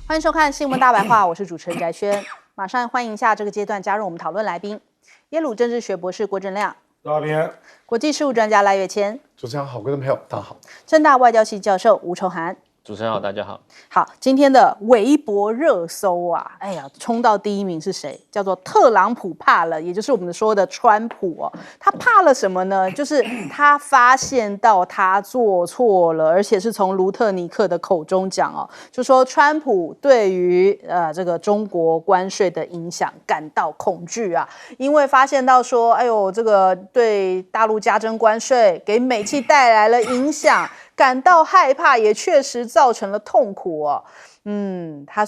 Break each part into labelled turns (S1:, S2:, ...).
S1: 欢迎收看《新闻大白话》，我是主持人翟轩。马上欢迎一下这个阶段加入我们讨论来宾：耶鲁政治学博士郭正亮，
S2: 大平，
S1: 国际事务专家赖月谦，
S2: 主持人好，观众朋友大家好，
S1: 政大外交系教授吴崇涵。
S3: 主持人好，大家好。
S1: 好，今天的微博热搜啊，哎呀，冲到第一名是谁？叫做特朗普怕了，也就是我们说的川普哦。他怕了什么呢？就是他发现到他做错了，而且是从卢特尼克的口中讲哦，就说川普对于这个中国关税的影响感到恐惧啊，因为发现到说，哎呦，这个对大陆加征关税给美企带来了影响。感到害怕，也确实造成了痛苦哦。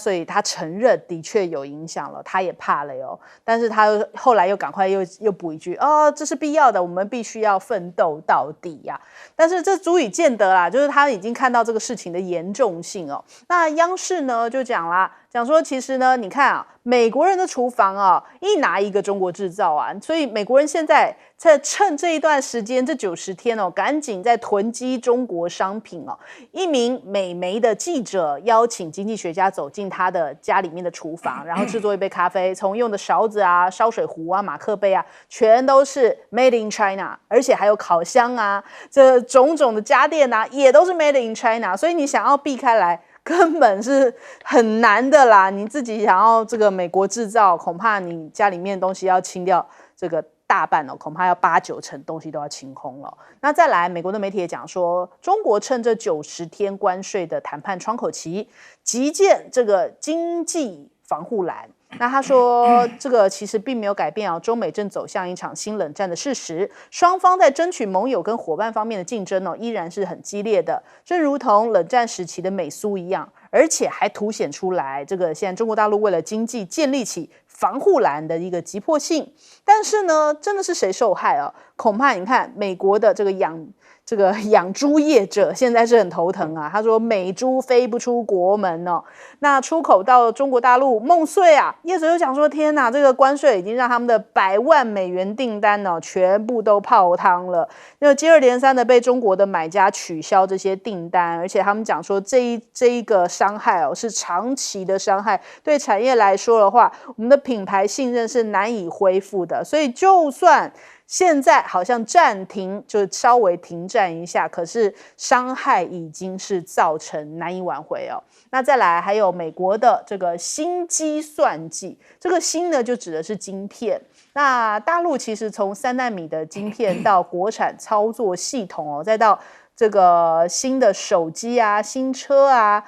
S1: 所以他承认的确有影响了，他也怕了哟。但是他后来又赶快又补一句，这是必要的，我们必须要奋斗到底呀。但是这足以见得啦，就是他已经看到这个事情的严重性哦。那央视呢就讲啦，讲说其实呢，你看啊，美国人的厨房啊，一拿一个中国制造啊，所以美国人现在在趁这一段时间，这90天哦，赶紧在囤积中国商品哦。一名美媒的记者邀请经济学家走进他的家里面的厨房，然后制作一杯咖啡，从用的勺子啊、烧水壶啊、马克杯啊，全都是 Made in China， 而且还有烤箱啊，这种种的家电啊，也都是 Made in China， 所以你想要避开来，根本是很难的啦。你自己想要这个美国制造，恐怕你家里面的东西要清掉这个大半哦，恐怕要8-9成东西都要清空了。那再来，美国的媒体也讲说，中国趁这90天关税的谈判窗口期，急建这个经济防护栏。那他说，这个其实并没有改变中美正走向一场新冷战的事实，双方在争取盟友跟伙伴方面的竞争依然是很激烈的，正如同冷战时期的美苏一样，而且还凸显出来这个现在中国大陆为了经济建立起防护栏的一个急迫性。但是呢，真的是谁受害啊？恐怕你看美国的这个养猪业者现在是很头疼啊。他说美猪飞不出国门哦，那出口到中国大陆梦碎啊。业者就讲说，天哪，这个关税已经让他们的100万美元订单全部都泡汤了。那接二连三的被中国的买家取消这些订单，而且他们讲说这一个伤害是长期的伤害，对产业来说的话，我们的品牌信任是难以恢复的。所以就算现在好像暂停，就稍微停战一下，可是伤害已经是造成难以挽回哦。那再来还有美国的这个新计算机，这个新呢就指的是晶片。那大陆其实从3奈米的晶片到国产操作系统再到这个新的手机啊、新车啊，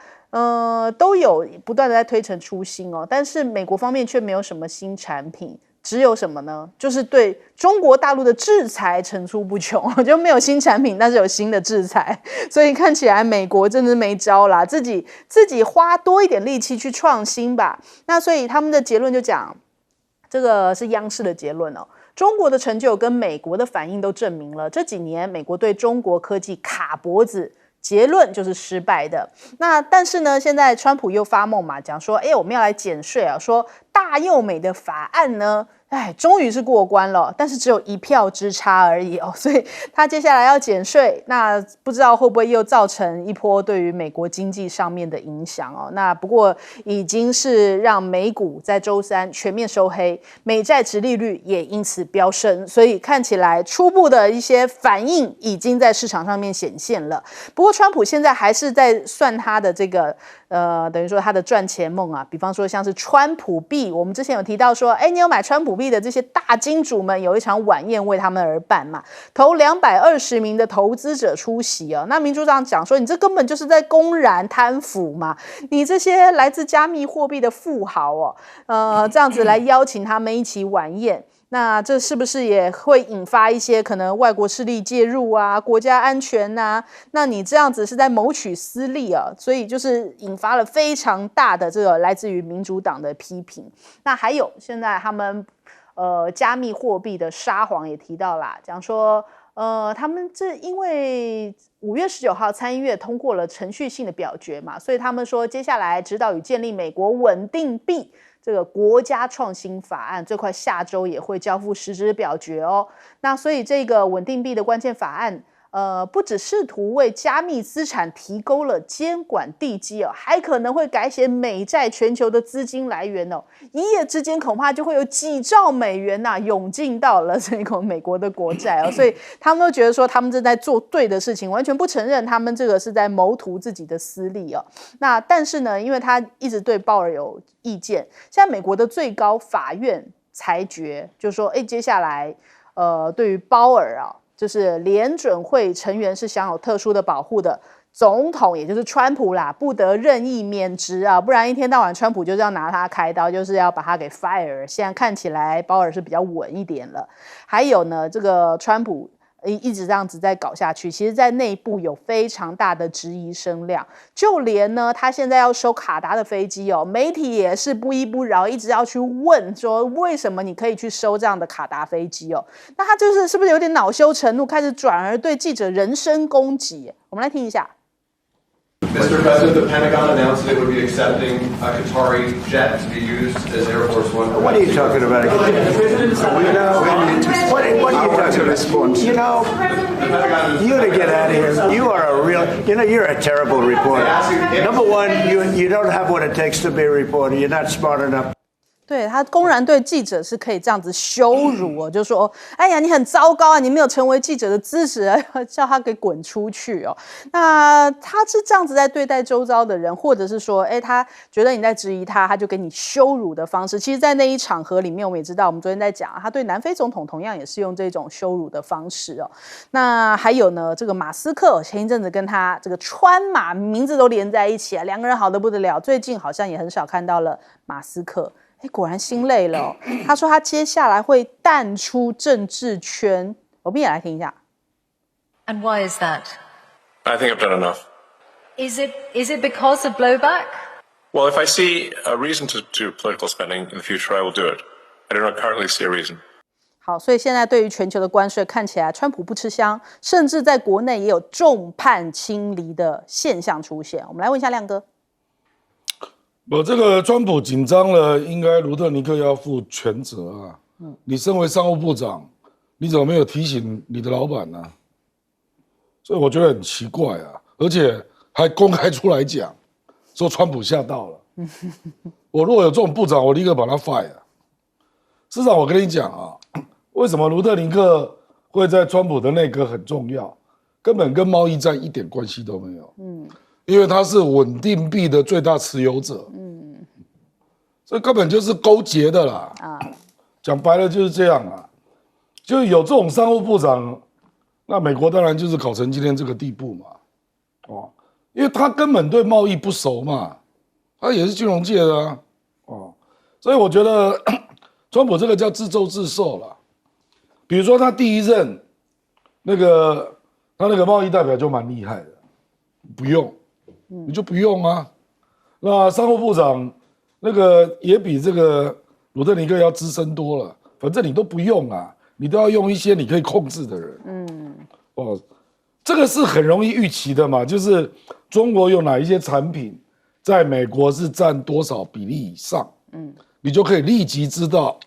S1: 都有不断的在推陈出新但是美国方面却没有什么新产品。只有什么呢？就是对中国大陆的制裁层出不穷，就没有新产品，但是有新的制裁，所以看起来美国真的是没招啦，自己花多一点力气去创新吧。那所以他们的结论就讲，这个是央视的结论中国的成就跟美国的反应都证明了，这几年美国对中国科技卡脖子，结论就是失败的。那但是呢，现在川普又发梦嘛，讲说，我们要来减税啊，说大又美的法案呢，终于是过关了，但是只有1票之差而已所以他接下来要减税，那不知道会不会又造成一波对于美国经济上面的影响那不过已经是让美股在周3全面收黑，美债殖利率也因此飙升，所以看起来初步的一些反应已经在市场上面显现了。不过川普现在还是在算他的这个等于说他的赚钱梦啊，比方说像是川普币，我们之前有提到说，你有买川普币的这些大金主们有一场晚宴为他们而办嘛，头220名的投资者出席那民主党讲说，你这根本就是在公然贪腐嘛，你这些来自加密货币的富豪这样子来邀请他们一起晚宴。那这是不是也会引发一些可能外国势力介入啊、国家安全啊？那你这样子是在谋取私利所以就是引发了非常大的这个来自于民主党的批评。那还有现在他们加密货币的沙皇也提到啦，讲说他们这因为5月19号参议院通过了程序性的表决嘛，所以他们说接下来指导与建立美国稳定币这个国家创新法案最快下周也会交付实质表决那所以这个稳定币的关键法案不只试图为加密资产提供了监管地基哦，还可能会改写美债全球的资金来源哦。一夜之间恐怕就会有几兆美元涌进到了这个美国的国债哦，所以他们都觉得说他们正在做对的事情，完全不承认他们这个是在谋图自己的私利哦。那但是呢，因为他一直对鲍尔有意见，现在美国的最高法院裁决就是说，接下来对于鲍尔就是联准会成员是享有特殊的保护的，总统也就是川普啦，不得任意免职不然一天到晚川普就是要拿他开刀，就是要把他给 fire。现在看起来鲍尔是比较稳一点了。还有呢，这个川普一直这样子在搞下去，其实在内部有非常大的质疑声量，就连呢他现在要收卡达的飞机媒体也是不依不饶，一直要去问说为什么你可以去收这样的卡达飞机那他是不是有点恼羞成怒，开始转而对记者人身攻击？我们来听一下。
S2: Mr. President, the Pentagon announced it would be accepting a Qatari jet to be used as Air Force One.
S3: What are you talking about? What are you talking about? You to get out of here. You are a real, you're a terrible reporter. Number one, you don't have what it takes to be a reporter. You're not smart enough.
S1: 对，他公然对记者是可以这样子羞辱就说哎呀你很糟糕你没有成为记者的资质叫他给滚出去那他是这样子在对待周遭的人，或者是说他觉得你在质疑他，他就给你羞辱的方式。其实在那一场合里面，我们也知道，我们昨天在讲他对南非总统同样也是用这种羞辱的方式那还有呢，这个马斯克前一阵子跟他这个川马名字都连在一起两个人好得不得了，最近好像也很少看到了马斯克果然心累了他说他接下来会淡出政治圈，我们也来听一下。
S4: And why is that?
S5: I think I've done enough.
S4: Is it because of blowback?
S5: Well, if I see a reason to do political spending in the future, I will do it. I do not currently see a reason.
S1: 好，所以现在对于全球的关税看起来川普不吃香，甚至在国内也有众叛亲离的现象出现。我们来问一下亮哥。
S6: 这个川普紧张了，应该卢特尼克要负全责你身为商务部长，你怎么没有提醒你的老板呢？所以我觉得很奇怪而且还公开出来讲，说川普吓到了。我如果有这种部长，我立刻把他 fire。市长，我跟你讲为什么卢特尼克会在川普的内阁很重要？根本跟贸易战一点关系都没有。因为他是稳定币的最大持有者，这根本就是勾结的啦。讲白了就是这样就有这种商务部长，那美国当然就是搞成今天这个地步嘛。因为他根本对贸易不熟嘛，他也是金融界的所以我觉得川普这个叫自奏自受啦。比如说他第一任他那个贸易代表就蛮厉害的，不用。你就不用那商务部长也比这个鲁特尼克要资深多了，反正你都不用你都要用一些你可以控制的人。这个是很容易预期的嘛，就是中国有哪一些产品在美国是占多少比例以上，你就可以立即知道，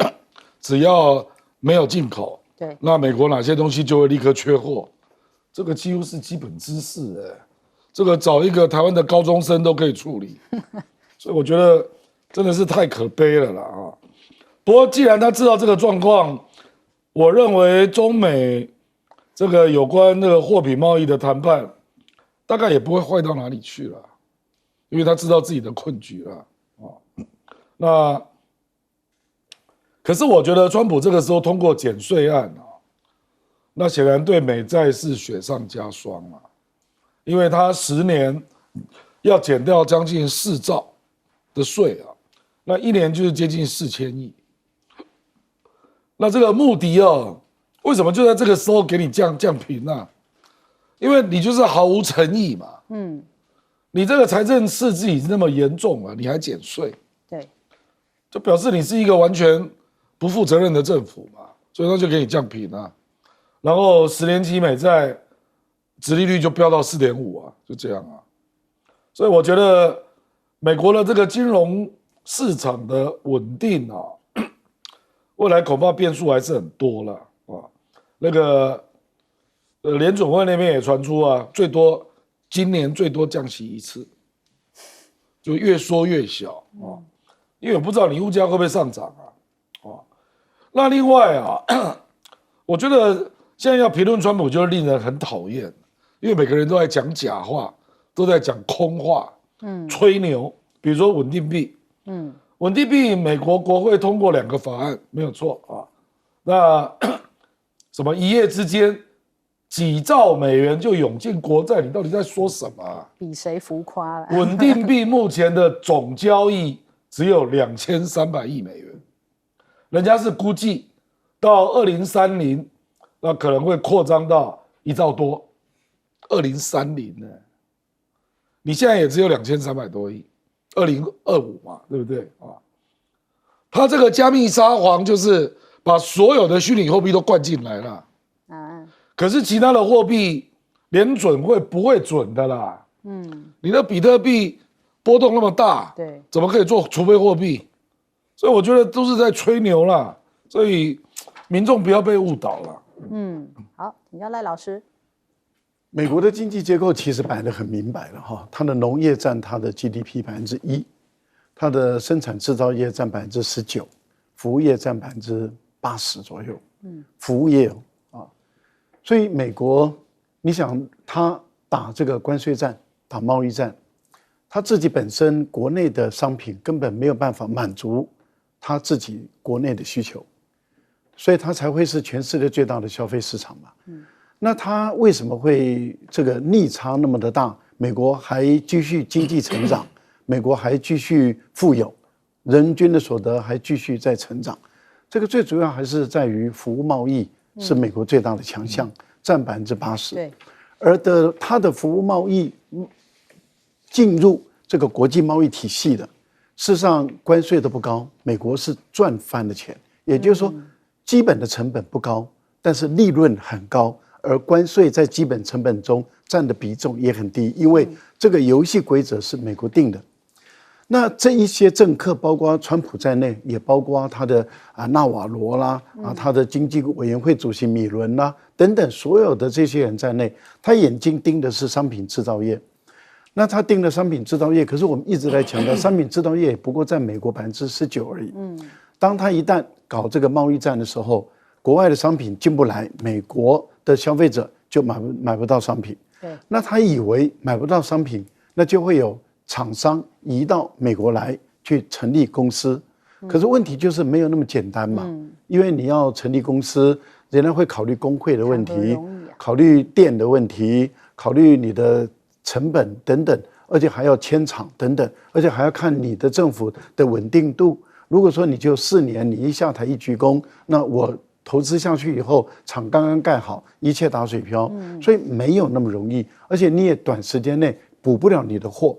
S6: 只要没有进口，
S1: 对，
S6: 那美国哪些东西就会立刻缺货，这个几乎是基本知识这个找一个台湾的高中生都可以处理，所以我觉得真的是太可悲了啦不过既然他知道这个状况，我认为中美这个有关那个货品贸易的谈判，大概也不会坏到哪里去了，因为他知道自己的困局了可是我觉得川普这个时候通过减税案那显然对美债是雪上加霜因为他10年要减掉将近4兆的税那一年就是接近4000亿。那这个目的为什么就在这个时候给你降评因为你就是毫无诚意嘛。你这个财政赤字已经那么严重了，你还减税，
S1: 对，
S6: 就表示你是一个完全不负责任的政府嘛，所以他就给你降评然后10年期美债殖利率就飙到4.5就这样所以我觉得美国的这个金融市场的稳定未来恐怕变数还是很多了联准会那边也传出啊，今年最多降息一次，就越缩越小啊。因为我不知道你物价会不会上涨啊。那另外啊，我觉得现在要评论川普，就是令人很讨厌，因为每个人都在讲假话，都在讲空话，吹牛。比如说稳定币，稳定币，美国国会通过2个法案，没有错啊。那什么一夜之间几兆美元就涌进国债，你到底在说什么啊？
S1: 比谁浮夸了？
S6: 稳定币目前的总交易只有2300亿美元。人家是估计到2030，那可能会扩张到1兆多。2030呢，你现在也只有2300多亿，2025嘛，对不对啊？他这个加密沙皇就是把所有的虚拟货币都灌进来了，可是其他的货币联准会不会准的啦？你的比特币波动那么大，
S1: 对，
S6: 怎么可以做储备货币？所以我觉得都是在吹牛啦，所以民众不要被误导了。
S1: 好，请教赖老师。
S7: 美国的经济结构其实摆得很明白了哈，它的农业占它的 GDP 1%，它的生产制造业占19%，服务业占80%左右。服务业啊，所以美国，你想他打这个关税战，打贸易战，他自己本身国内的商品根本没有办法满足他自己国内的需求，所以他才会是全世界最大的消费市场嘛。那他为什么会这个逆差那么的大？美国还继续经济成长，美国还继续富有，人均的所得还继续在成长。这个最主要还是在于服务贸易是美国最大的强项，占80%。
S1: 对，
S7: 而它的服务贸易进入这个国际贸易体系的，事实上关税都不高，美国是赚翻了钱。也就是说，基本的成本不高，但是利润很高。而关税在基本成本中占的比重也很低，因为这个游戏规则是美国定的。那这一些政客，包括川普在内，也包括他的纳瓦罗啦，他的经济委员会主席米伦啦等等，所有的这些人在内，他眼睛盯的是商品制造业。那他盯了商品制造业，可是我们一直在强调，商品制造业不过占美国19%而已。当他一旦搞这个贸易战的时候，国外的商品进不来，美国的消费者就买不到商品。
S1: 对，
S7: 那他以为买不到商品，那就会有厂商移到美国来去成立公司。可是问题就是没有那么简单嘛，因为你要成立公司，人家会考虑工会的问题，考虑电的问题，考虑你的成本等等，而且还要迁厂等等，而且还要看你的政府的稳定度。如果说你就4年，你一下台一鞠躬，那我投资下去以后，厂刚刚盖好，一切打水漂，所以没有那么容易，而且你也短时间内补不了你的货。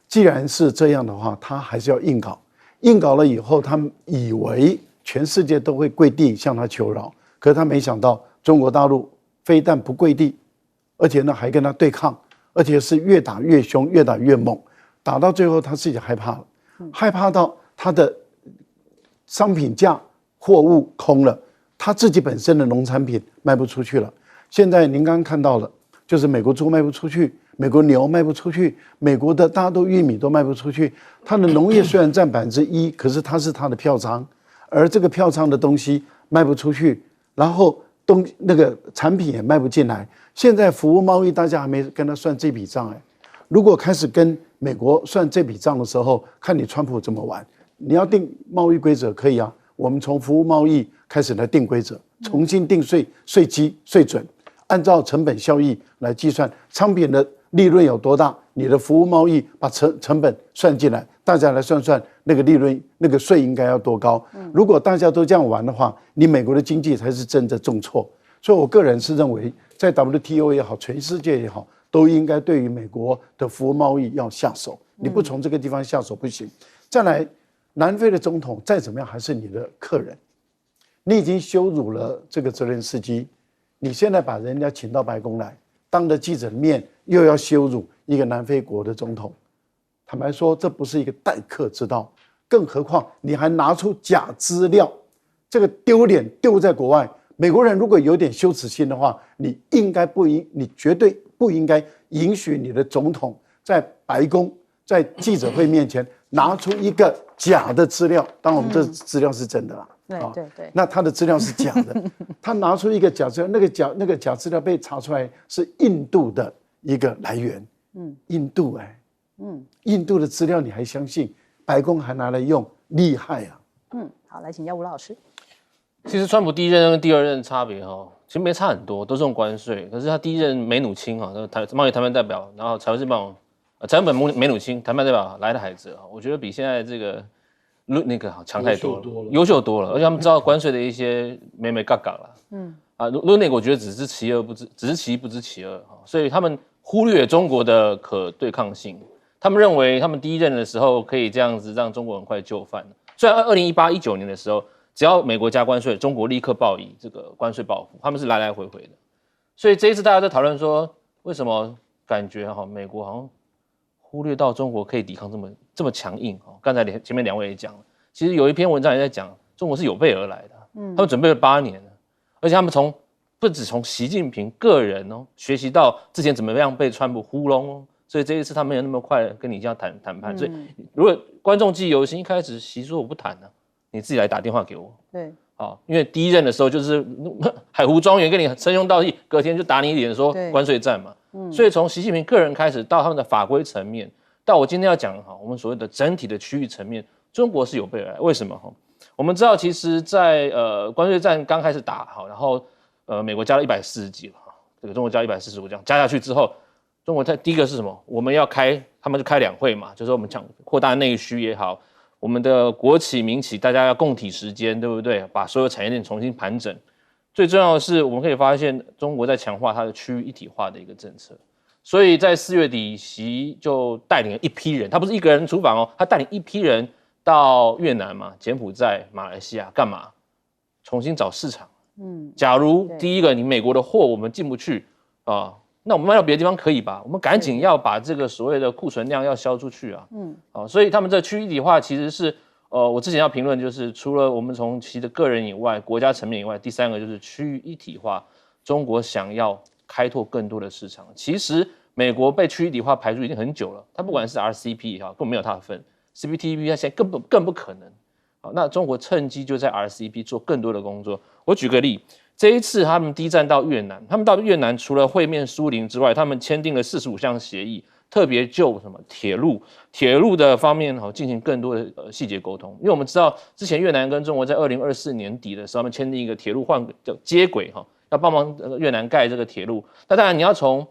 S7: 既然是这样的话，他还是要硬搞，硬搞了以后，他以为全世界都会跪地向他求饶，可是他没想到中国大陆非但不跪地，而且呢还跟他对抗，而且是越打越凶，越打越猛，打到最后他自己害怕了，害怕到他的商品价货物空了。他自己本身的农产品卖不出去了，现在您刚刚看到了，就是美国猪卖不出去，美国牛卖不出去，美国的大豆、玉米都卖不出去。它的农业虽然占1%，可是它是它的票仓，而这个票仓的东西卖不出去，然后那个产品也卖不进来。现在服务贸易大家还没跟他算这笔账哎，如果开始跟美国算这笔账的时候，看你川普怎么玩。你要定贸易规则可以啊。我们从服务贸易开始来定规则，重新定税基、税准，按照成本效益来计算商品的利润有多大，你的服务贸易把成本算进来，大家来算算那个利润、那个税应该要多高。如果大家都这样玩的话，你美国的经济才是真的重挫。所以我个人是认为，在 WTO 也好，全世界也好，都应该对于美国的服务贸易要下手。你不从这个地方下手不行。再来。南非的总统再怎么样还是你的客人，你已经羞辱了这个泽连斯基，你现在把人家请到白宫来，当着记者的面又要羞辱一个南非国的总统，坦白说，这不是一个待客之道，更何况你还拿出假资料，这个丢脸丢在国外，美国人如果有点羞耻心的话，你绝对不应该允许你的总统在白宫在记者会面前拿出一个假的资料，当然我们这资料是真的啦。
S1: 对，
S7: 那他的资料是假的，他拿出一个假资料，那个假资料被查出来是印度的一个来源，印度印度的资料你还相信？白宫还拿来用，厉害啊！
S1: 好，来请教吴老师。
S8: 其实川普第一任跟第二任差别其实没差很多，都是用关税。可是他第一任梅努钦贸易谈判代表，然后财务本梅努钦谈判代表莱特海泽，我觉得比现在这个那个强太多了，优秀多了，而且他们知道关税的一些眉角角了。那个我觉得只是其一不知其二，所以他们忽略中国的可对抗性。他们认为他们第一任的时候可以这样子让中国很快就范。虽然2018-19年的时候，只要美国加关税，中国立刻报以这个关税报复，他们是来来回回的。所以这一次大家在讨论说，为什么感觉美国好像忽略到中国可以抵抗这么强硬？刚才前面2位也讲了，其实有一篇文章也在讲，中国是有备而来的，他们准备了8年了，而且他们不只从习近平个人学习到之前怎么样被川普糊弄所以这一次他没有那么快跟你这样谈判。所以如果观众记忆犹新，一开始习说我不谈了，你自己来打电话给我。
S1: 对，
S8: 因为第一任的时候就是海湖庄园跟你称兄道弟，隔天就打你脸说关税战嘛。所以从习近平个人开始，到他们的法规层面，到我今天要讲我们所谓的整体的区域层面，中国是有备而来。为什么？我们知道，其实在关税战刚开始打然后美国加了140几了，这个中国加145这样加下去之后。中国第一个是什么？我们要他们就开2会嘛，就是我们讲扩大内需也好，我们的国企民企大家要共体时间，对不对？把所有产业链重新盘整。最重要的是，我们可以发现中国在强化它的区域一体化的一个政策。所以在4月底，习就带领了一批人，他不是一个人出访他带领一批人到越南嘛、柬埔寨、马来西亚干嘛？重新找市场。假如第一个你美国的货我们进不去那我们卖到别的地方可以吧？我们赶紧要把这个所谓的库存量要销出去啊！所以他们这区域一体化其实是我之前要评论就是除了我们从其的个人以外、国家层面以外，第3个就是区域一体化。中国想要开拓更多的市场，其实美国被区域一体化排除已经很久了，它不管是 RCEP 根本没有它的份 ，CPTPP 它现在更不可能。那中国趁机就在 RCEP 做更多的工作。我举个例。这一次他们第一站到越南，他们到越南除了会面苏林之外，他们签订了45项协议，特别就什么铁路的方面进行更多的细节沟通。因为我们知道之前越南跟中国在2024年底的时候，他们签订一个铁路叫接轨要帮忙越南盖这个铁路。那当然你要从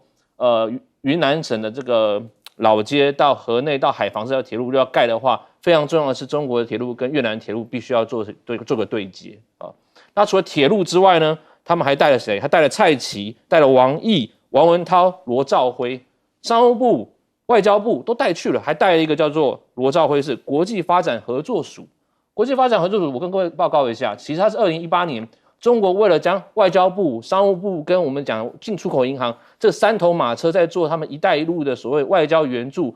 S8: 云南省的这个老街到河内到海防这条铁路要盖的话，非常重要的是中国的铁路跟越南铁路必须要做个对接那除了铁路之外呢，他们还带了谁？还带了蔡奇，带了王毅、王文涛、罗兆辉，商务部、外交部都带去了，还带了一个叫做罗兆辉是国际发展合作署。国际发展合作署，我跟各位报告一下，其实它是2018年中国为了将外交部、商务部跟我们讲进出口银行这3头马车在做他们"一带一路"的所谓外交援助，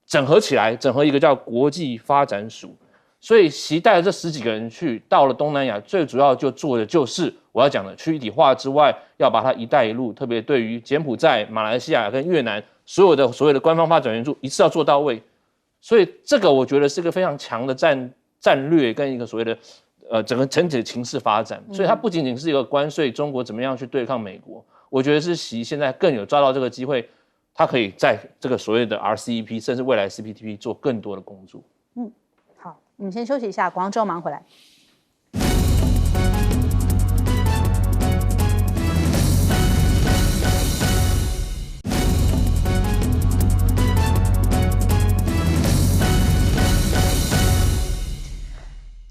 S8: 整合起来，整合一个叫国际发展署。所以习带了这10几个人去到了东南亚，最主要就做的就是我要讲的区域一体化之外，要把它"一带一路"，特别对于柬埔寨、马来西亚跟越南所有的官方发展援助一次要做到位。所以这个我觉得是一个非常强的战略跟一个所谓的整个整体的情势发展。所以它不仅仅是一个关税，中国怎么样去对抗美国，我觉得是习现在更有抓到这个机会，他可以在这个所谓的 RCEP 甚至未来 CPTP 做更多的工作。
S1: 好，我们先休息一下，广告之后马上回来。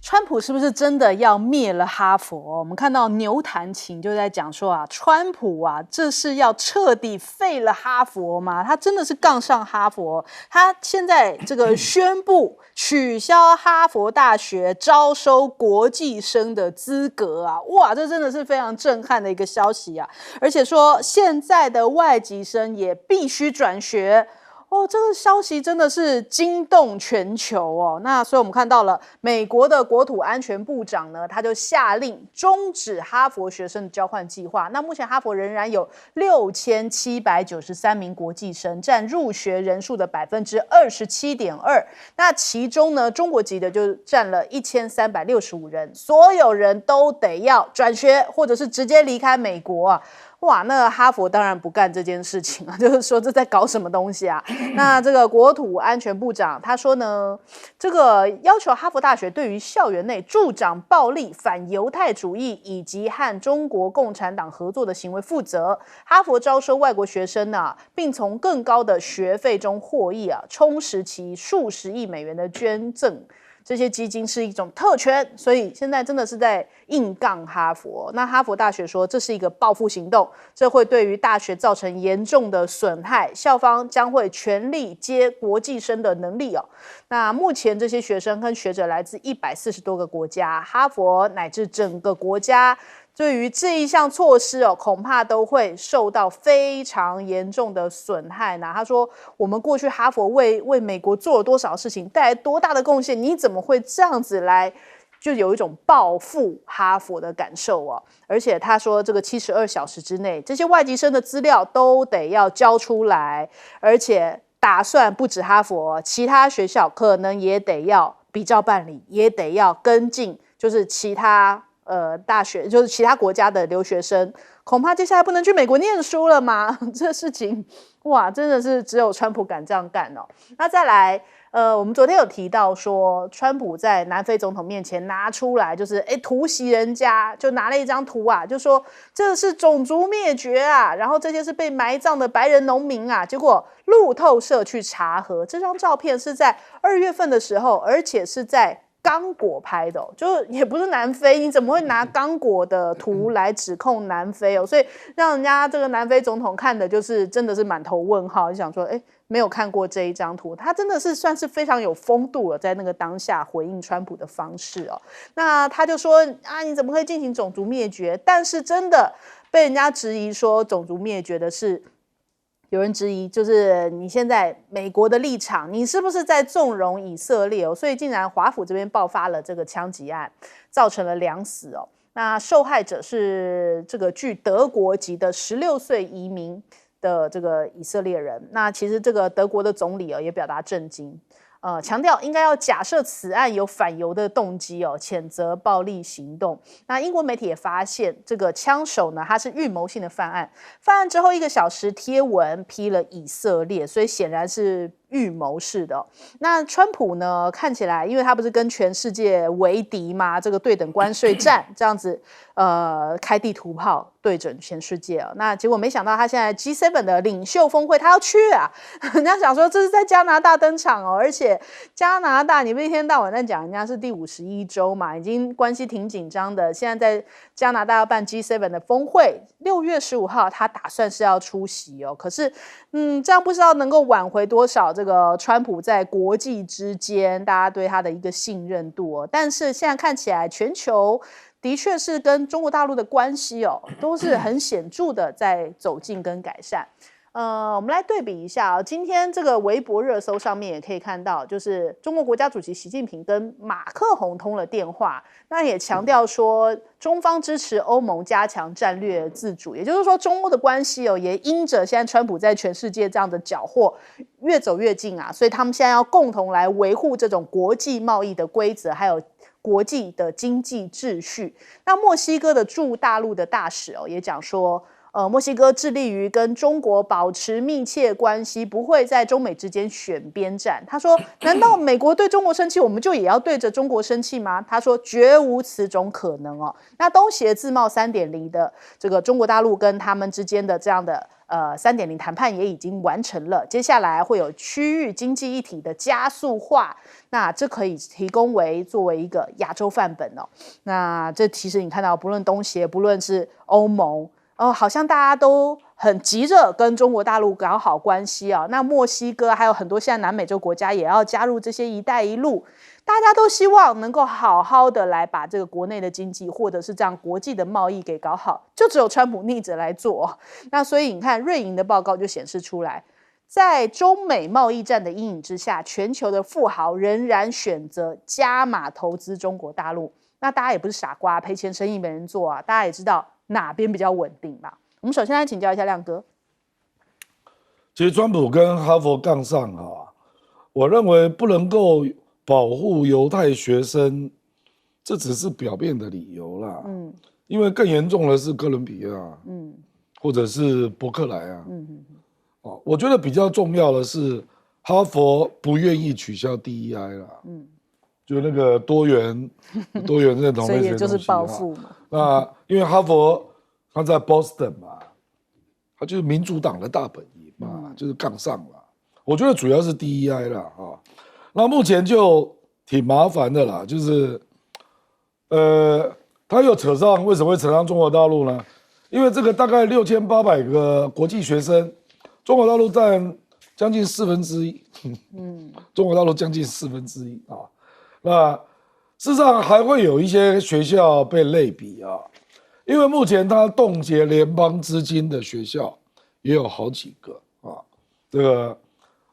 S1: 川普是不是真的要灭了哈佛？我们看到牛弹琴就在讲说川普这是要彻底废了哈佛吗？他真的是杠上哈佛，他现在这个宣布取消哈佛大学招收国际生的资格哇，这真的是非常震撼的一个消息而且说现在的外籍生也必须转学。这个消息真的是惊动全球哦。那所以我们看到了美国的国土安全部长呢，他就下令终止哈佛学生的交换计划。那目前哈佛仍然有6793名国际生，占入学人数的27.2%。那其中呢，中国籍的就占了1365人，所有人都得要转学或者是直接离开美国啊。哇，那哈佛当然不干这件事情啊，就是说这在搞什么东西啊？那这个国土安全部长他说呢，这个要求哈佛大学对于校园内助长暴力、反犹太主义以及和中国共产党合作的行为负责。哈佛招收外国学生啊，并从更高的学费中获益啊，充实其数十亿美元的捐赠。这些基金是一种特权，所以现在真的是在硬杠哈佛。那哈佛大学说这是一个报复行动，这会对于大学造成严重的损害，校方将会全力接国际生的能力哦。那目前这些学生跟学者来自140多个国家，哈佛乃至整个国家对于这一项措施哦，恐怕都会受到非常严重的损害呢。他说，我们过去哈佛为美国做了多少事情，带来多大的贡献，你怎么会这样子来，就有一种报复哈佛的感受哦。而且他说，这个72小时之内，这些外籍生的资料都得要交出来，而且打算不止哈佛，其他学校可能也得要比照办理，也得要跟进，就是其他大学，就是其他国家的留学生，恐怕接下来不能去美国念书了吗？这事情，哇，真的是只有川普敢这样干哦。那再来，我们昨天有提到说，川普在南非总统面前拿出来，就是突袭人家，就拿了一张图啊，就说这是种族灭绝啊，然后这些是被埋葬的白人农民啊。结果路透社去查核，这张照片是在2月份的时候，而且是在刚果拍的哦，就也不是南非，你怎么会拿刚果的图来指控南非哦？所以让人家这个南非总统看的就是真的是满头问号，就想说，没有看过这一张图，他真的是算是非常有风度了，在那个当下回应川普的方式哦。那他就说啊，你怎么会进行种族灭绝？但是真的被人家质疑说种族灭绝的是。有人质疑，就是你现在美国的立场，你是不是在纵容以色列哦？所以竟然华府这边爆发了这个枪击案，造成了2死哦。那受害者是这个据德国籍的16岁移民的这个以色列人。那其实这个德国的总理也表达震惊。强调应该要假设此案有反犹的动机哦，谴责暴力行动。那英国媒体也发现，这个枪手呢，他是预谋性的犯案，犯案之后1个小时贴文批了以色列，所以显然是预谋式的哦。那川普呢，看起来因为他不是跟全世界为敌嘛，这个对等关税战这样子，开地图炮对准全世界哦。那结果没想到他现在 G7 的领袖峰会他要去啊，人家想说这是在加拿大登场哦，而且加拿大你不是一天到晚在讲人家是第51州嘛，已经关系挺紧张的。现在在加拿大要办 G7 的峰会，6月15号他打算是要出席哦。可是这样不知道能够挽回多少这个川普在国际之间大家对他的一个信任度哦。但是现在看起来全球的确是跟中国大陆的关系哦，都是很显著的在走近跟改善。我们来对比一下今天这个微博热搜上面也可以看到，就是中国国家主席习近平跟马克宏通了电话，那也强调说中方支持欧盟加强战略自主，也就是说中欧的关系也因着现在川普在全世界这样的缴获越走越近啊，所以他们现在要共同来维护这种国际贸易的规则，还有国际的经济秩序。那墨西哥的驻大陆的大使也讲说，墨西哥致力于跟中国保持密切关系，不会在中美之间选边站。他说，难道美国对中国生气，我们就也要对着中国生气吗？他说绝无此种可能哦。那东协自贸 3.0 的这个中国大陆跟他们之间的这样的3.0 谈判也已经完成了，接下来会有区域经济一体的加速化，那这可以提供作为一个亚洲范本哦。那这其实你看到，不论东协，不论是欧盟，好像大家都很急着跟中国大陆搞好关系啊。那墨西哥还有很多现在南美洲国家也要加入这些一带一路，大家都希望能够好好的来把这个国内的经济或者是这样国际的贸易给搞好，就只有川普逆着来做。那所以你看瑞银的报告就显示出来，在中美贸易战的阴影之下，全球的富豪仍然选择加码投资中国大陆。那大家也不是傻瓜，赔钱生意没人做啊，大家也知道哪边比较稳定吧。我们首先来请教一下亮哥。
S6: 其实川普跟哈佛杠上哈，我认为不能够保护犹太学生，这只是表面的理由啦。因为更严重的是哥伦比亚，或者是伯克莱啊。我觉得比较重要的是哈佛不愿意取消 DEI 啦。就那个多元认同，
S1: 所以也就是报复嘛。
S6: 那因为哈佛他在 Boston 嘛，他就是民主党的大本营嘛，就是杠上了。我觉得主要是 DEI 啦啊。那目前就挺麻烦的啦，就是他又扯上，为什么会扯上中国大陆呢？因为这个大概6800个国际学生，中国大陆占将近1/4，中国大陆将近1/4啊。那事实上还会有一些学校被类比啊，因为目前它冻结联邦资金的学校也有好几个啊，这个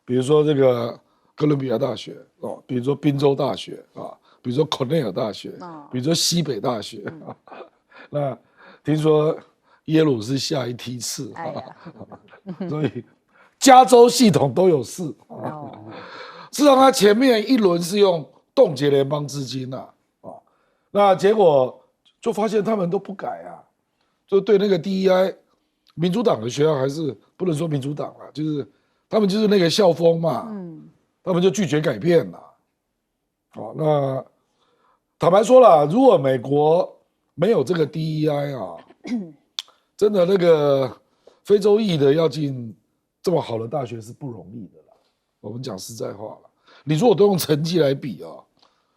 S6: 比如说这个哥伦比亚大学哦，比如说宾州大学啊，比如说康奈尔大学，比如说西北大学啊。那听说耶鲁是下一梯次啊，所以加州系统都有事啊。事实上，它前面一轮是用冻结联邦资金啊，那结果就发现他们都不改啊，就对那个 DEI， 民主党的学校还是不能说民主党啊，就是他们就是那个校风嘛，他们就拒绝改变了。那坦白说啦，如果美国没有这个 DEI 啊，真的那个非洲裔的要进这么好的大学是不容易的啦。我们讲实在话了，你如果都用成绩来比啊，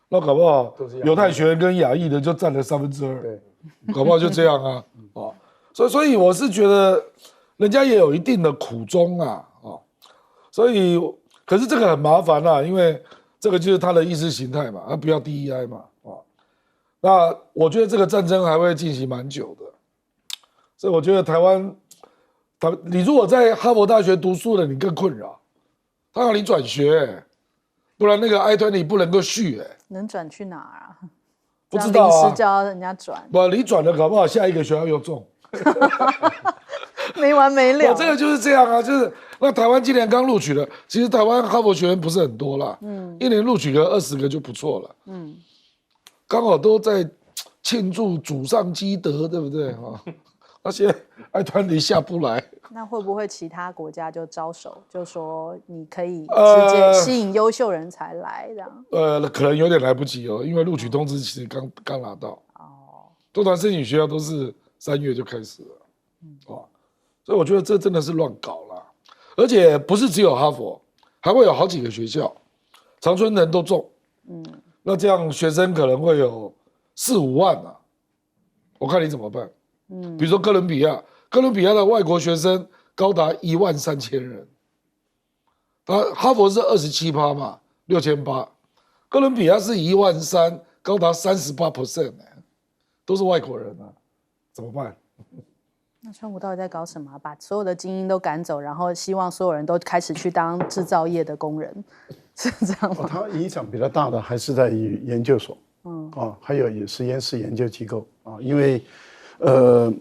S6: 那搞不好犹太学跟亚裔的就占了2/3，对，搞不好就这样啊。所以我是觉得人家也有一定的苦衷啊，所以可是这个很麻烦啦，因为这个就是他的意识形态嘛，他不要 DEI 嘛，那我觉得这个战争还会进行蛮久的，所以我觉得台湾，你如果在哈佛大学读书的，你更困扰，他要你转学，不然那个 I-20不能够续，
S1: 能转去哪啊？
S6: 不知道啊，
S1: 临时叫人家转，
S6: 不，你转了，搞不好下一个学校又中，
S1: 没完没了。
S6: 这个就是这样啊，就是那台湾今年刚录取了，其实台湾哈佛学生不是很多啦，一年录取个20个就不错了，刚好都在庆祝祖上积德，对不对啊？那些I-20下不来，
S1: 那会不会其他国家就招手，就说你可以直接吸引优秀人才来这样？
S6: 可能有点来不及哦，因为录取通知其实刚拿到。多团申请学校都是3月就开始了，所以我觉得这真的是乱搞啦。而且不是只有哈佛，还会有好几个学校，常春藤都中，那这样学生可能会有4-5万啊，我看你怎么办？比如说哥伦比亚的外国学生高达13000人，哈佛是27%嘛，6800，哥伦比亚是13000，高达38%，都是外国人啊，怎么办？
S1: 那川普到底在搞什么？把所有的精英都赶走，然后希望所有人都开始去当制造业的工人，是这样吗？
S7: 他影响比较大的还是在于研究所，还有实验室研究机构啊，因为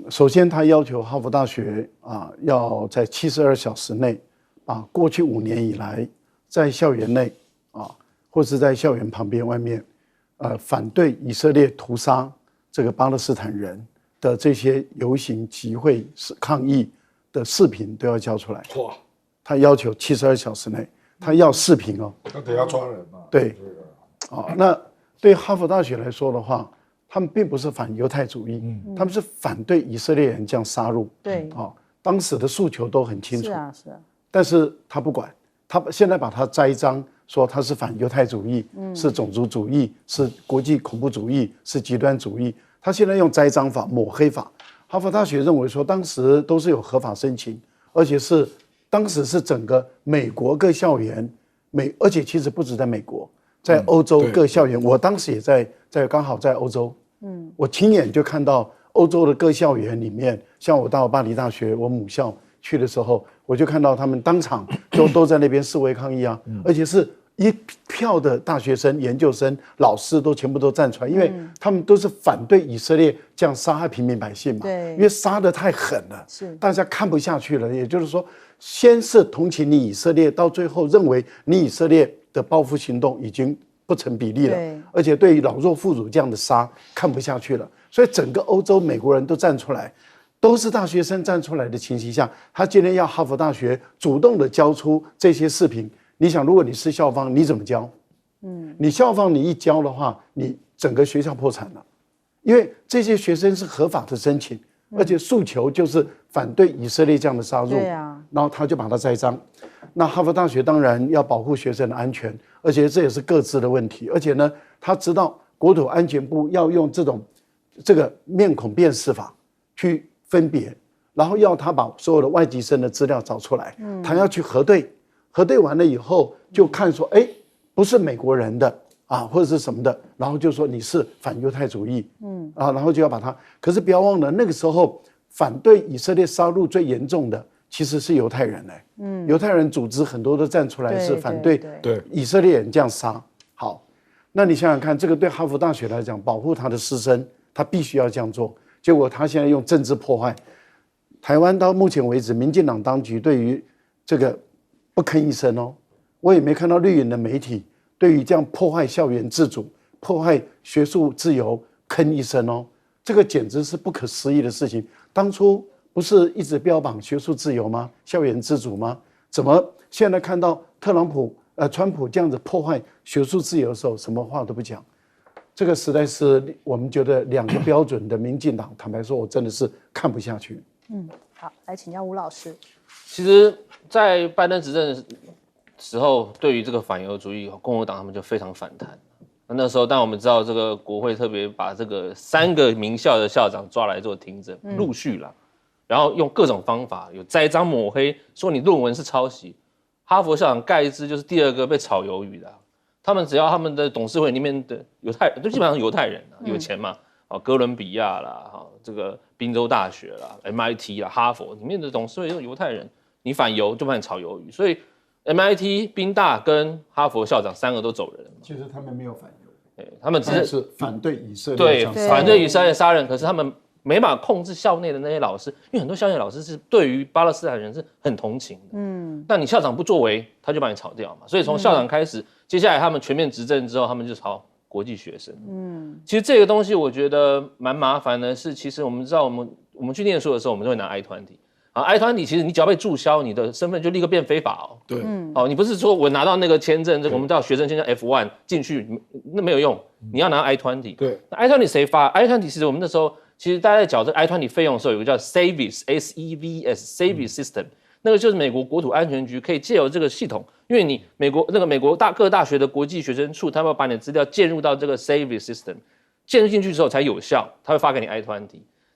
S7: 首先他要求哈佛大学要在72小时内把过去5年以来在校园内或是在校园旁边外面反对以色列屠杀这个巴勒斯坦人的这些游行集会抗议的视频都要交出来。哇！他要求72小时内，他要视频哦。
S6: 他得要抓人嘛。
S7: 对。那对哈佛大学来说的话，他们并不是反犹太主义，他们是反对以色列人这样杀戮。
S1: 对。
S7: 当时的诉求都很清楚。
S1: 是啊。
S7: 但是他不管，他现在把它栽赃，说他是反犹太主义，是种族主义，是国际恐怖主义，是极端主义。他现在用栽赃法、抹黑法。哈佛大学认为说，当时都是有合法申请，而且是当时是整个美国各校园，而且其实不止在美国，在欧洲各校园，我当时也刚好在欧洲，我亲眼就看到欧洲的各校园里面，像我到巴黎大学，我母校去的时候，我就看到他们当场都在那边示威抗议啊，而且是一票的大学生、研究生、老师都全部都站出来，因为他们都是反对以色列这样杀害平民百姓嘛，
S1: 对，
S7: 因为杀得太狠了，
S1: 是
S7: 大家看不下去了。也就是说，先是同情你以色列，到最后认为你以色列的报复行动已经不成比例了，而且对于老弱妇孺这样的杀看不下去了，所以整个欧洲美国人都站出来。都是大学生站出来的情形下，他今天要哈佛大学主动的交出这些视频。你想，如果你是校方，你怎么交？你校方你一交的话，你整个学校破产了，因为这些学生是合法的申请，而且诉求就是反对以色列这样的杀戮。
S1: 对啊，
S7: 然后他就把它栽赃。那哈佛大学当然要保护学生的安全，而且这也是各自的问题。而且呢，他知道国土安全部要用这个面孔辨识法去分别，然后要他把所有的外籍生的资料找出来，他要去核对，核对完了以后就看说，哎，不是美国人的啊，或者是什么的，然后就说你是反犹太主义，然后就要把他。可是不要忘了，那个时候反对以色列杀戮最严重的其实是犹太人嘞，犹太人组织很多都站出来是反对以色列人这样杀。好，那你想想看，这个对哈佛大学来讲，保护他的师生，他必须要这样做。结果他现在用政治破坏，台湾到目前为止，民进党当局对于这个不吭一声哦，我也没看到绿营的媒体对于这样破坏校园自主、破坏学术自由吭一声哦，这个简直是不可思议的事情。当初不是一直标榜学术自由吗？校园自主吗？怎么现在看到川普这样子破坏学术自由的时候，什么话都不讲？这个实在是我们觉得两个标准的民进党，坦白说，我真的是看不下去。
S1: 好，来请教吴老师。
S8: 其实，在拜登执政的时候，对于这个反犹主义，共和党他们就非常反弹。那时候，但我们知道这个国会特别把这个3个名校的校长抓来做听证，陆续啦，然后用各种方法，有栽赃抹黑，说你论文是抄袭。哈佛校长盖茨就是第2个被炒鱿鱼的。他们只要他们的董事会里面的犹太人，就基本上犹太人有钱嘛，哥伦比亚啦，这个宾州大学啦 ，MIT 啦，哈佛里面的董事会都是犹太人，你反犹就把你炒鱿鱼，所以 MIT、宾大跟哈佛校长3个都走人了。
S7: 其实他们没有反犹，
S8: 他们只
S7: 是反对以色列，
S8: 对，反对以色列杀人，可是他们没办法控制校内的那些老师，因为很多校内老师是对于巴勒斯坦人是很同情的，那你校长不作为，他就把你炒掉嘛，所以从校长开始。接下来他们全面执政之后，他们就朝国际学生。其实这个东西我觉得蛮麻烦的是，其实我们知道我们去念书的时候，我们就会拿 I 团体啊 ，I 团体其实你只要被注销，你的身份就立刻变非法哦。
S6: 对，
S8: 你不是说我拿到那个签证，这个我们叫学生签证 F1 进去，那没有用，你要拿 I 团体。
S6: 对，
S8: 那 I 团体谁发 ？I 团体其实我们那时候其实大家在缴这个 I 团体费用的时候，有个叫 SEVIS SEVS System。那个就是美国国土安全局可以借由这个系统，因为你美国各大学的国际学生处，他们要把你的资料建入到这个 SEVIS System， 建入进去之后才有效，他会发给你 I-20。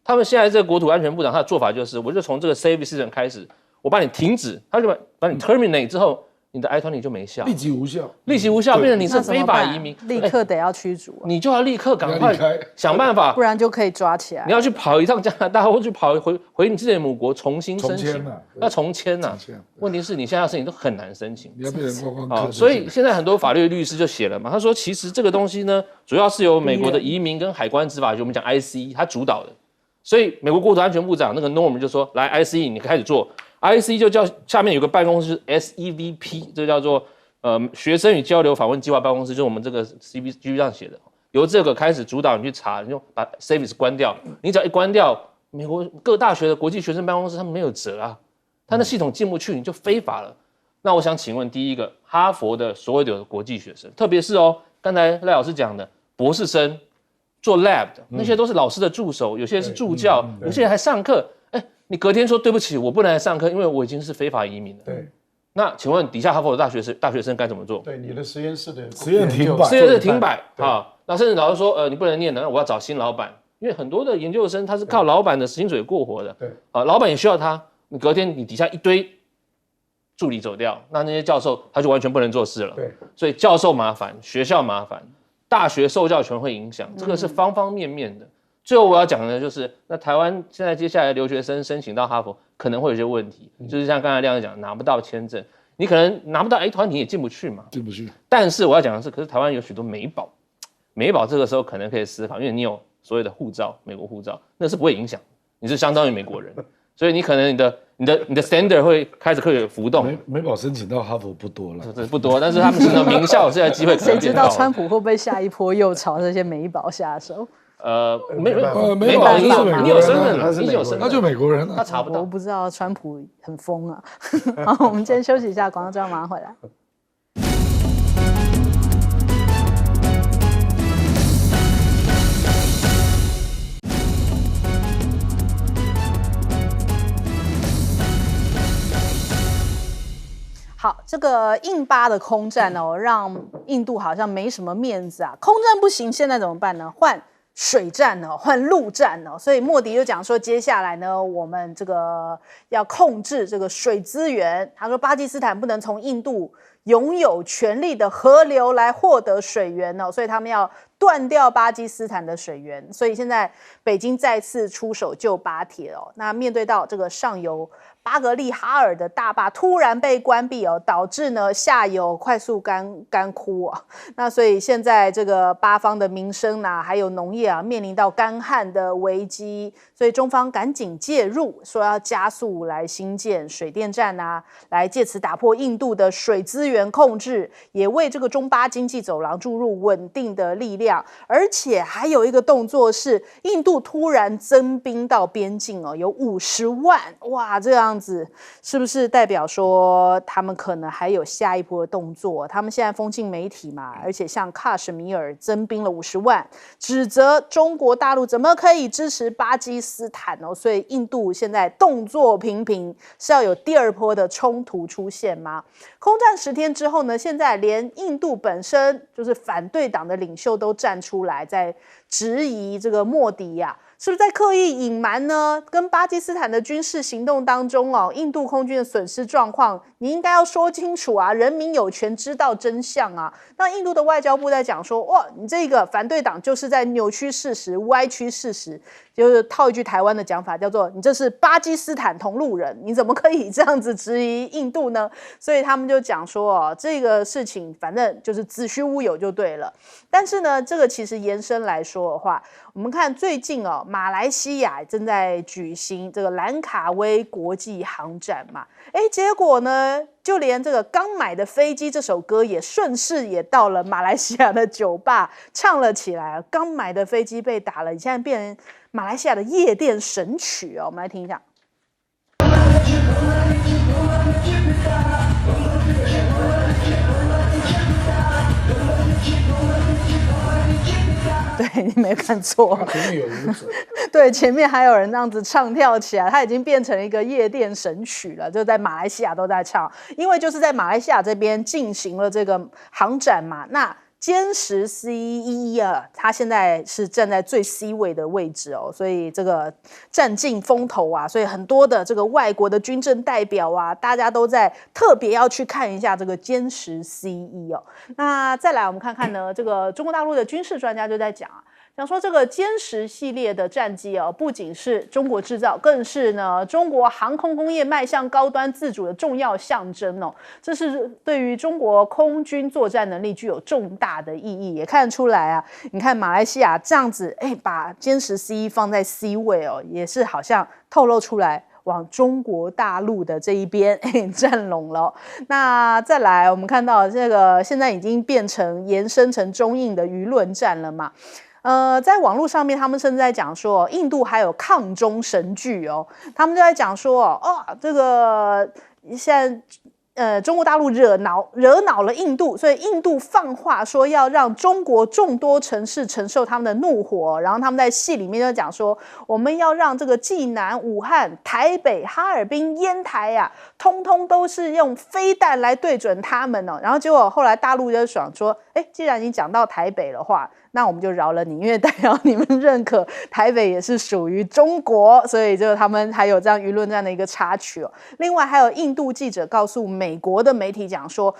S8: 他们现在这个国土安全部长他的做法就是，我就从这个 SEVIS System 开始，我把你停止，他就把你 terminate 之后，你的 I-20就没效，
S6: 立即无效，
S8: 立即无效，变成你是非法移民，
S1: 立刻得要驱逐，
S8: 你就要立刻赶快想办法，
S1: 不然就可以抓起来。
S8: 你要去跑一趟加拿大，或者去跑回你自己的母国重新申请，要重签呐。问题是你现在申请都很难申请，
S6: 你要变成观光客。
S8: 所以现在很多法律律师就写了嘛，他说其实这个东西呢，主要是由美国的移民跟海关执法局，我们讲 ICE 他主导的。所以美国国土安全部长那个 Norm 就说，来 ICE 你开始做 ，ICE 就叫下面有个办公室 SEVP， 这叫做学生与交流访问计划办公室，就是我们这个 CBG 上写的，由这个开始主导你去查，你就把 SEVIS 关掉，你只要一关掉，美国各大学的国际学生办公室他们没有辙啊，他那系统进不去，你就非法了。那我想请问，第一个，哈佛的所有的国际学生，特别是刚才赖老师讲的博士生。做 lab 的那些都是老师的助手，有些是助教，有些人还上课。你隔天说对不起，我不能来上课，因为我已经是非法移民了。
S7: 对，
S8: 那请问底下哈佛的大学生该怎么做？
S7: 对，你的实验室的
S6: 实验停摆，
S8: 实验室停摆啊。那甚至老师说，你不能念了，那我要找新老板，因为很多的研究生他是靠老板的薪水过活的。
S7: 对，
S8: 老板也需要他。你隔天你底下一堆助理走掉，那些教授他就完全不能做事了。
S7: 对，
S8: 所以教授麻烦，学校麻烦。大学受教权会影响，这个是方方面面的，最后我要讲的就是，那台湾现在接下来留学生申请到哈佛可能会有些问题，就是像刚才亮讲，拿不到签证，你可能拿不到 A 团你也进不去嘛，
S6: 进不去。
S8: 但是我要讲的是，可是台湾有许多美宝，美宝这个时候可能可以思考，因为你有所谓的护照，美国护照，那是不会影响，你是相当于美国人，所以你可能你的 standard 会开始浮动。
S6: 美宝申请到哈佛不多了，
S8: 不多，但是他们是的名校，现在机会可能变高。
S1: 谁知道川普会不会下一波又朝这些美宝下手？
S8: 美
S6: 宝
S8: 你有身份了，你有身份，
S6: 那就美国人了，
S8: 他查不到。
S1: 我不知道川普很疯啊。好，我们今天休息一下，广告之后马上回来。好，这个印巴的空战哦，让印度好像没什么面子啊。空战不行，现在怎么办呢？换水战哦，换陆战哦。所以莫迪就讲说，接下来呢，我们这个要控制这个水资源。他说，巴基斯坦不能从印度拥有权力的河流来获得水源哦，所以他们要断掉巴基斯坦的水源。所以现在北京再次出手救巴铁哦。那面对到这个上游巴格利哈尔的大坝突然被关闭哦，导致呢下游快速干枯啊。那所以现在这个巴方的民生啊，还有农业啊，面临到干旱的危机，所以中方赶紧介入，说要加速来兴建水电站啊，来借此打破印度的水资源控制，也为这个中巴经济走廊注入稳定的力量。而且还有一个动作是，印度突然增兵到边境哦，有50万，哇，这样子是不是代表说他们可能还有下一波的动作？他们现在封禁媒体嘛，而且像喀什米尔增兵了50万，指责中国大陆怎么可以支持巴基斯坦哦？所以印度现在动作频频，是要有第二波的冲突出现吗？空战10天之后呢，现在连印度本身就是反对党的领袖都站出来在质疑这个莫迪呀，是不是在刻意隐瞒呢？跟巴基斯坦的军事行动当中哦，印度空军的损失状况，你应该要说清楚啊，人民有权知道真相啊。那印度的外交部在讲说，哇，你这个反对党就是在扭曲事实、歪曲事实，就是套一句台湾的讲法，叫做你这是巴基斯坦同路人，你怎么可以这样子质疑印度呢？所以他们就讲说，哦，这个事情反正就是子虚乌有就对了。但是呢，这个其实延伸来说的话，我们看最近哦，马来西亚正在举行这个兰卡威国际航展嘛，结果呢，就连这个刚买的飞机这首歌也顺势也到了马来西亚的酒吧唱了起来。刚买的飞机被打了，现在变成马来西亚的夜店神曲哦，我们来听一下。对，你没看错，
S6: 前面有舞者，
S1: 对，前面还有人这样子唱跳起来，它已经变成一个夜店神曲了，就在马来西亚都在唱，因为就是在马来西亚这边进行了这个航展嘛。那歼十 C1啊，它现在是站在最 C 位的位置哦，所以这个占尽风头啊，所以很多的这个外国的军政代表啊，大家都在特别要去看一下这个歼十 C1哦。那再来我们看看呢，这个中国大陆的军事专家就在讲啊。讲说这个歼十系列的战机哦，不仅是中国制造，更是呢中国航空工业迈向高端自主的重要象征哦。这是对于中国空军作战能力具有重大的意义，也看得出来啊。你看马来西亚这样子，把歼十 C 放在 C 位哦，也是好像透露出来往中国大陆的这一边站拢了。那再来，我们看到这个现在已经变成延伸成中印的舆论战了嘛。在网络上面，他们甚至在讲说，印度还有抗中神剧哦。他们就在讲说，这个现在中国大陆惹恼了印度，所以印度放话说要让中国众多城市承受他们的怒火。然后他们在戏里面就讲说，我们要让这个济南、武汉、台北、哈尔滨、烟台啊，通通都是用飞弹来对准他们哦。然后结果后来大陆就想说，既然已经讲到台北的话，那我们就饶了你，因为代表你们认可台北也是属于中国，所以就他们还有这样舆论这样的一个插曲哦。另外还有印度记者告诉美国的媒体讲说，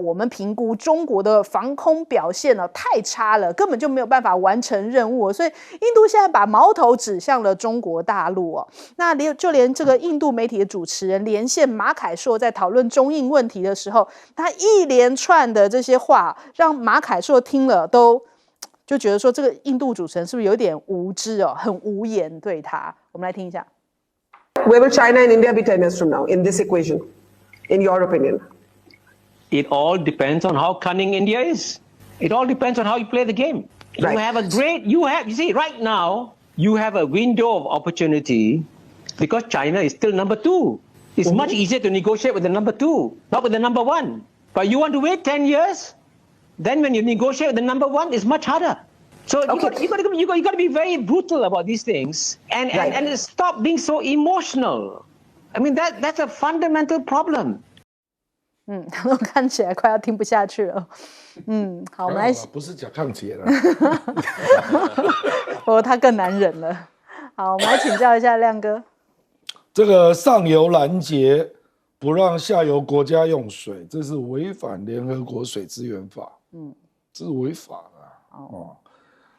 S1: 我们评估中国的防空表现呢太差了，根本就没有办法完成任务，所以印度现在把矛头指向了中国大陆哦。那就连这个印度媒体的主持人连线马凯硕在讨论中印问题的时候，他一连串的这些话让马凯硕听了都就觉得说这个印度主持人是不是有点无知哦，很无言对他。我们来听一下。
S9: Where will China and India be 10 years from now in this equation, in your opinion?
S10: It all depends on how cunning India is. It all depends on how you play the game.
S9: Right.
S10: You have a great, you see, right now, you have a window of opportunity because China is still number 2. It's much easier to negotiate with the number 2, not with the number 1. But you want to wait 10 years? Then when you negotiate with the number 1, it's much harder. So you got to be very brutal about these things and stop being so emotional. I mean, that's a fundamental problem.
S1: 他都看起来快要听不下去了。好，我们来，
S6: 不是甲亢结了，
S1: 他更难忍了。好，我们来请教一下亮哥。
S6: 这个上游拦截不让下游国家用水，这是违反联合国水资源法。这是违法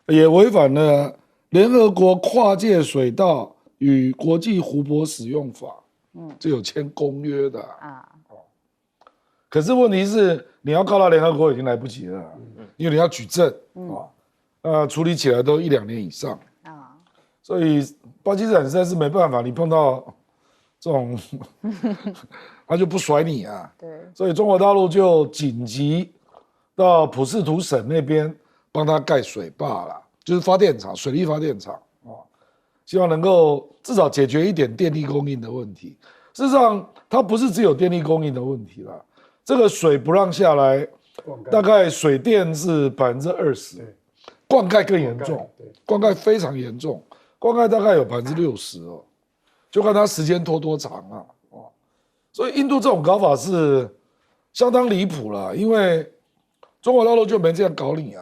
S6: 的也违反了联合国跨界水道与国际湖泊使用法。这有签公约的可是问题是，你要告到联合国已经来不及了，因为你要举证处理起来都1-2年以上所以巴基斯坦实在是没办法，你碰到这种他就不甩你啊。对，所以中国大陆就紧急到普什图省那边帮他盖水坝啦，就是发电厂、水力发电厂希望能够至少解决一点电力供应的问题。事实上，它不是只有电力供应的问题啦。这个水不让下来，大概水电是20%，灌溉更严重，灌溉非常严重，灌溉大概有60%就看它时间拖多长所以印度这种搞法是相当离谱了，因为中国大陆就没这样搞你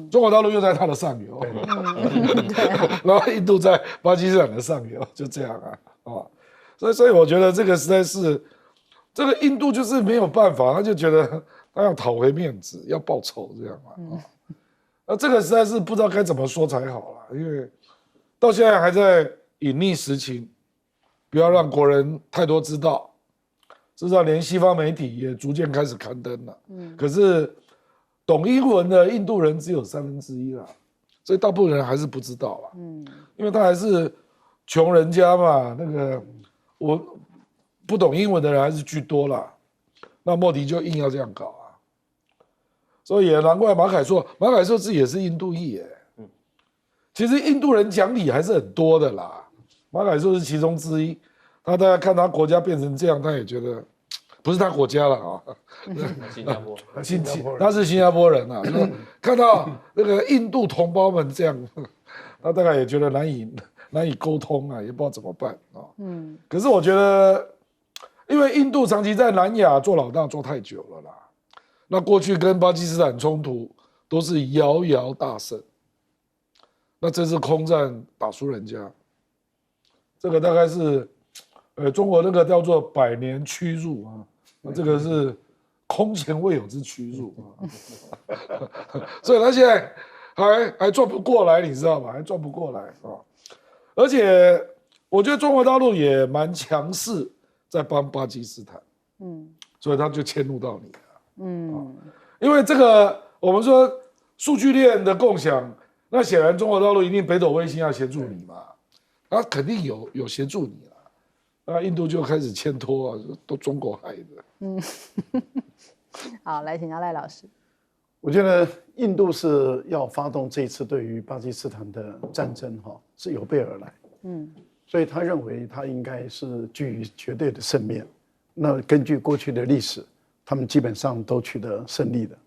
S6: 中国大陆又在它的上游，然后印度在巴基斯坦的上游，就这样所以我觉得这个实在是。这个印度就是没有办法，他就觉得他要讨回面子，要报仇这样那这个实在是不知道该怎么说才好了，因为到现在还在隐匿实情，不要让国人太多知道。事实上，连西方媒体也逐渐开始刊登了。可是懂英文的印度人只有1/3啦，所以大部分人还是不知道啦。因为他还是穷人家嘛，那个我。不懂英文的人还是居多啦，那莫迪就硬要这样搞所以也难怪马凯硕自己也是印度裔其实印度人讲理还是很多的啦，马凯硕是其中之一。大家看他国家变成这样，他也觉得不是他国家了
S8: 新加坡，
S6: 他是新加坡人看到那个印度同胞们这样，他大概也觉得难以沟通也不知道怎么办可是我觉得。因为印度长期在南亚做老大做太久了啦，那过去跟巴基斯坦冲突都是遥遥大胜，那这次空战打输人家，这个大概是，中国那个叫做百年屈辱那这个是空前未有之屈辱所以他现在还转不过来，你知道吗？还转不过来而且我觉得中国大陆也蛮强势。在帮巴基斯坦，所以他就迁怒到你了，因为这个我们说数据链的共享，那显然中国大陆一定北斗卫星要协助你嘛，他肯定有协助你了，那印度就开始牵拖都中国害的。
S1: 好，来请教赖老师。
S7: 我觉得印度是要发动这一次对于巴基斯坦的战争是有备而来，所以他认为他应该是居于绝对的胜面。那根据过去的历史，他们基本上都取得胜利的。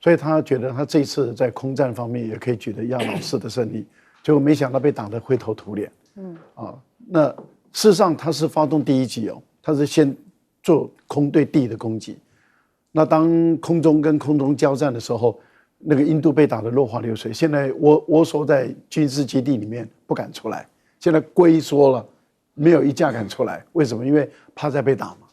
S7: 所以他觉得他这一次在空战方面也可以取得亚老式的胜利，结果没想到被打得灰头土脸。那事实上他是发动第一击他是先做空对地的攻击。那当空中跟空中交战的时候，那个印度被打得落花流水，现在窝缩在军事基地里面不敢出来，现在龟缩了，没有一架敢出来。为什么？因为怕再被打嘛。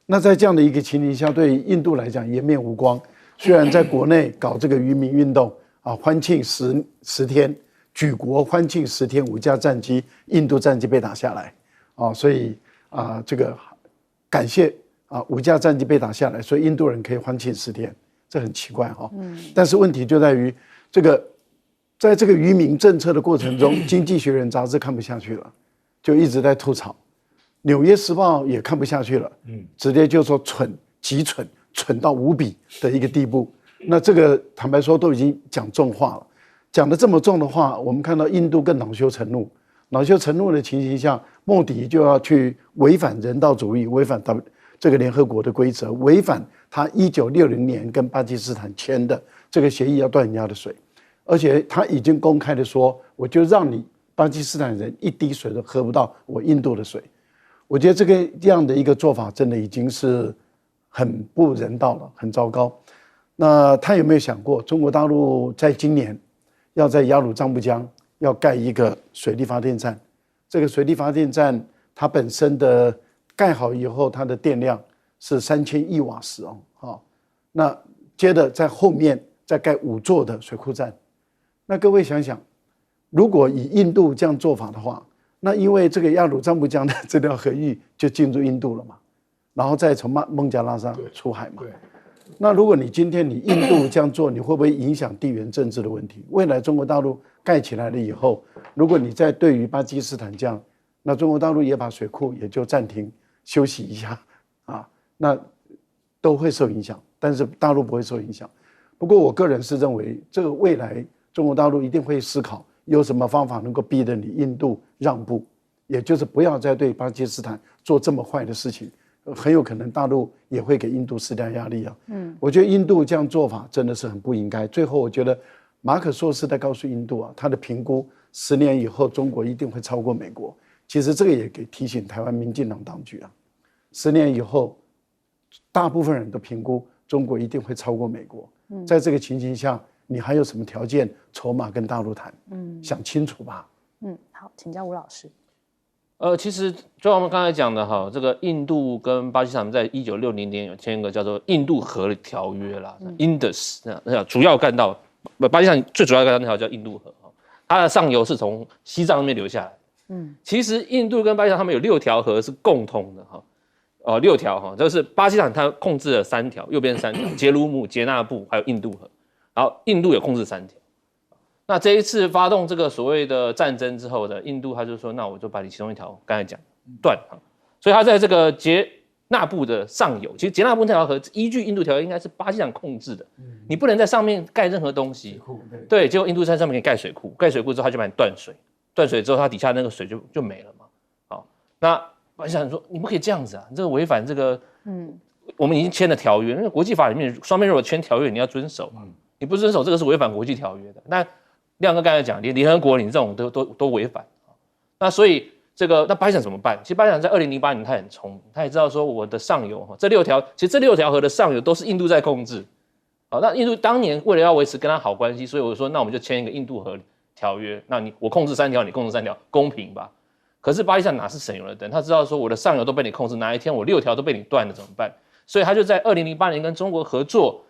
S7: 那在这样的一个情形下，对印度来讲颜面无光。虽然在国内搞这个渔民运动啊，欢庆10天，举国欢庆10天，5架战机，印度战机被打下来啊，所以啊，这个感谢啊，5架战机被打下来，所以印度人可以欢庆10天，这很奇怪哈。但是问题就在于这个，在这个渔民政策的过程中，《经济学人》杂志看不下去了，就一直在吐槽，《纽约时报》也看不下去了，直接就说蠢，极蠢。蠢到无比的一个地步，那这个坦白说都已经讲重话了，讲得这么重的话，我们看到印度更恼羞成怒，恼羞成怒的情形下，莫迪就要去违反人道主义，违反这个联合国的规则，违反他1960年跟巴基斯坦签的这个协议，要断人家的水，而且他已经公开的说，我就让你巴基斯坦人一滴水都喝不到我印度的水，我觉得这样的一个做法真的已经是很不人道了，很糟糕。那他有没有想过，中国大陆在今年要在雅鲁藏布江要盖一个水力发电站？这个水力发电站它本身的盖好以后，它的电量是3000亿瓦时哦。好，那接着在后面再盖5座的水库站。那各位想想，如果以印度这样做法的话，那因为这个雅鲁藏布江的这条河域就进入印度了嘛。然后再从孟加拉上出海嘛。那如果你今天你印度这样做，你会不会影响地缘政治的问题？未来中国大陆盖起来了以后，如果你再对于巴基斯坦这样，那中国大陆也把水库也就暂停休息一下啊，那都会受影响，但是大陆不会受影响。不过我个人是认为，这个未来中国大陆一定会思考有什么方法能够逼得你印度让步，也就是不要再对巴基斯坦做这么坏的事情。很有可能大陆也会给印度施加压力啊。我觉得印度这样做法真的是很不应该。最后我觉得马可硕是在告诉印度啊，他的评估10年以后中国一定会超过美国。其实这个也给提醒台湾民进党当局啊，10年以后大部分人都评估中国一定会超过美国。在这个情形下，你还有什么条件筹码跟大陆谈？想清楚吧。
S1: 好，请教吴老师。
S8: 其实就我们刚才讲的哈，这个印度跟巴基斯坦在1960年有签一个叫做印度河条约啦，Indus 那主要干道，巴基斯坦最主要干道那条叫印度河，它的上游是从西藏那边流下来。其实印度跟巴基斯坦他们有6条河是共通的哈，6条哈，就是巴基斯坦它控制了3条，右边3条，杰鲁姆、杰纳布还有印度河，然后印度有控制3条。那这一次发动这个所谓的战争之后的印度，他就说，那我就把你其中一条刚才讲断啊，所以他在这个杰纳布的上游，其实杰纳布那条河依据印度条约应该是巴基斯坦控制的，你不能在上面盖任何东西，对，结果印度在上面给你盖水库，盖水库之后他就把你断水，断水之后它底下那个水就没了嘛，好，那巴基斯坦说你不可以这样子啊，你这个违反这个，我们已经签了条约，因为国际法里面双边如果签条约你要遵守嘛，你不遵守这个是违反国际条约的，那亮哥刚才讲，连联合国你这种都违反，那所以这个那巴基斯坦怎么办？其实巴基斯坦在2008年他很聪明，他也知道说我的上游这6条，其实这6条河的上游都是印度在控制，那印度当年为了要维持跟他好关系，所以我说那我们就签一个印度河条约，那我控制3条，你控制3条，公平吧？可是巴基斯坦哪是省油的灯？他知道说我的上游都被你控制，哪一天我6条都被你断了怎么办？所以他就在2008年跟中国合作。